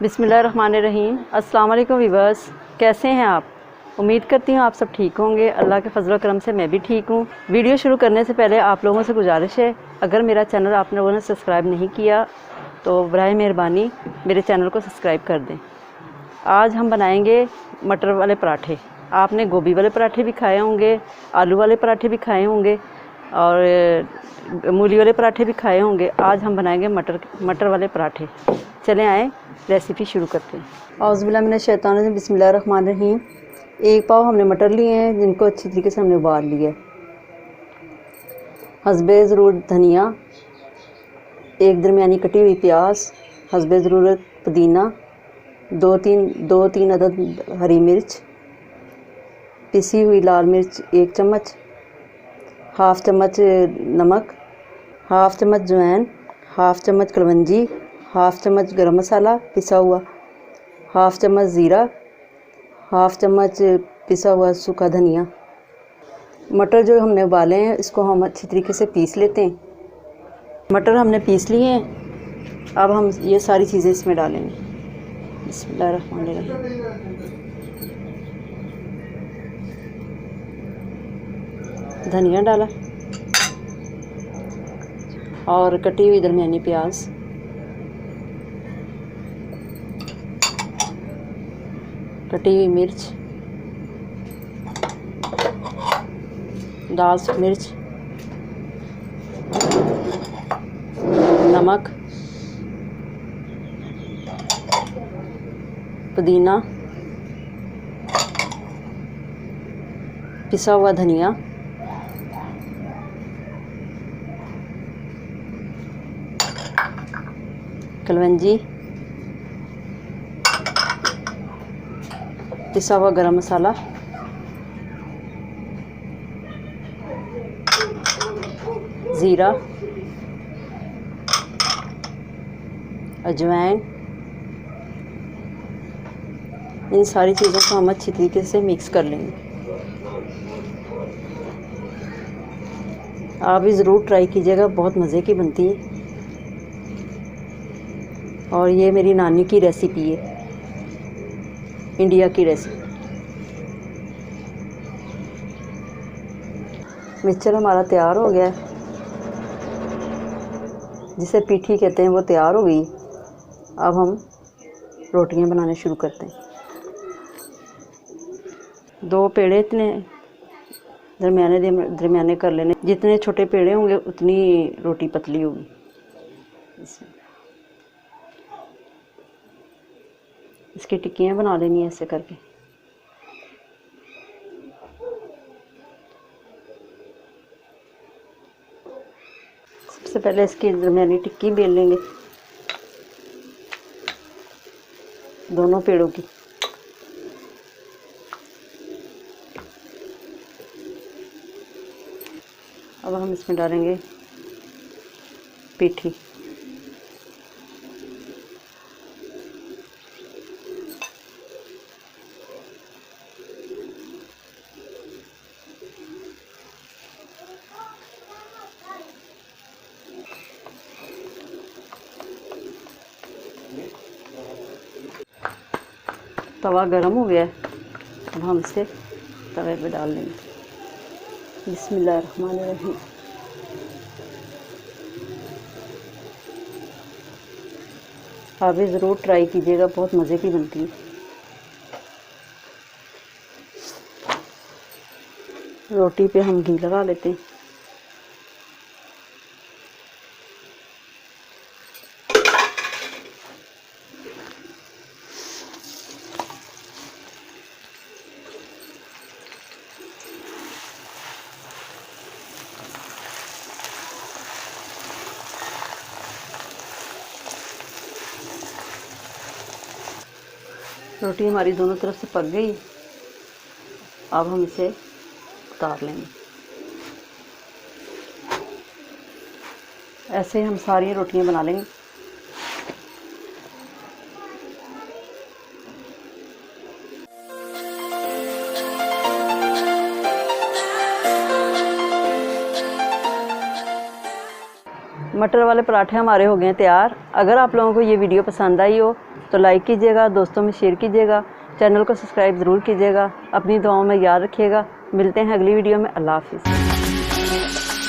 बिस्मिल्लाहिर्रहमानिर्रहीम। अस्सलाम वालेकुम वीवर्स, कैसे हैं आप? उम्मीद करती हूँ आप सब ठीक होंगे। अल्लाह के फजल करम से मैं भी ठीक हूँ। वीडियो शुरू करने से पहले आप लोगों से गुजारिश है, अगर मेरा चैनल आप लोगों ने सब्सक्राइब नहीं किया तो बराए मेहरबानी मेरे चैनल को सब्सक्राइब कर दें। आज हम बनाएंगे मटर वाले पराठे। आपने गोभी वाले पराठे भी खाए होंगे, आलू वाले पराठे भी खाए होंगे और मूली वाले पराठे भी खाए होंगे। आज हम बनाएंगे मटर वाले पराठे। चलें आए रेसिपी शुरू करते हैं। औज़ुबिल्लाहि मिनश शैतानिर रजीम, बिस्मिल्लाहिर्रहमानिर्रहीम। एक पाव हमने मटर लिए हैं जिनको अच्छी तरीके से हमने उबाल लिया है। हस्बे ज़रूरत धनिया, एक दरमियानी कटी हुई प्याज, हस्बे ज़रूरत पुदीना, दो तीन अदद हरी मिर्च, पिसी हुई लाल मिर्च 1 चम्मच, हाफ़ चम्मच नमक, हाफ़ चम्मच अजवाइन, हाफ़ चम्मच कलवंजी, हाफ़ चम्मच गरम मसाला पिसा हुआ, हाफ़ चम्मच ज़ीरा, हाफ़ चम्मच पिसा हुआ सूखा धनिया। मटर जो हमने उबाले हैं इसको हम अच्छी तरीके से पीस लेते हैं। मटर हमने पीस लिए हैं, अब हम ये सारी चीज़ें इसमें डालेंगे। बिस्मिल्लाहिर्रहमानिर्रहीम। धनिया डाला और कटी हुई दरमियानी प्याज, कटी हुई मिर्च, दाल मिर्च, नमक, पुदीना, पिसा हुआ धनिया, कलवंजी, पिसा हुआ गरम मसाला, ज़ीरा, अजवाइन। इन सारी चीज़ों को हम अच्छी तरीके से मिक्स कर लेंगे। आप भी ज़रूर ट्राई कीजिएगा, बहुत मज़े की बनती है और ये मेरी नानी की रेसिपी है, इंडिया की रेसिपी। मिक्सचर हमारा तैयार हो गया है, जिसे पीठी कहते हैं, वो तैयार हो गई। अब हम रोटियां बनाने शुरू करते हैं। 2 पेड़े इतने दरमियाने कर लेने, जितने छोटे पेड़े होंगे उतनी रोटी पतली होगी। इसकी टिक्कियाँ बना लेनी है ऐसे करके। सबसे पहले इसकी दरमियानी टिक्की बेल लेंगे दोनों पेड़ों की। अब हम इसमें डालेंगे पीठी। तवा गरम हो गया है, अब हम इसे तवे पे डाल लेंगे। बिस्मिल्लाहिर्रहमानिर्रहीम। आप भी ज़रूर ट्राई कीजिएगा, बहुत मज़े की बनती है। रोटी पे हम घी लगा लेते हैं। रोटी हमारी दोनों तरफ से पक गई, अब हम इसे उतार लेंगे। ऐसे हम सारी रोटियां बना लेंगे। मटर वाले पराठे हमारे हो गए हैं तैयार। अगर आप लोगों को ये वीडियो पसंद आई हो तो लाइक कीजिएगा, दोस्तों में शेयर कीजिएगा, चैनल को सब्सक्राइब ज़रूर कीजिएगा। अपनी दुआओं में याद रखिएगा। मिलते हैं अगली वीडियो में। अल्लाह हाफिज़।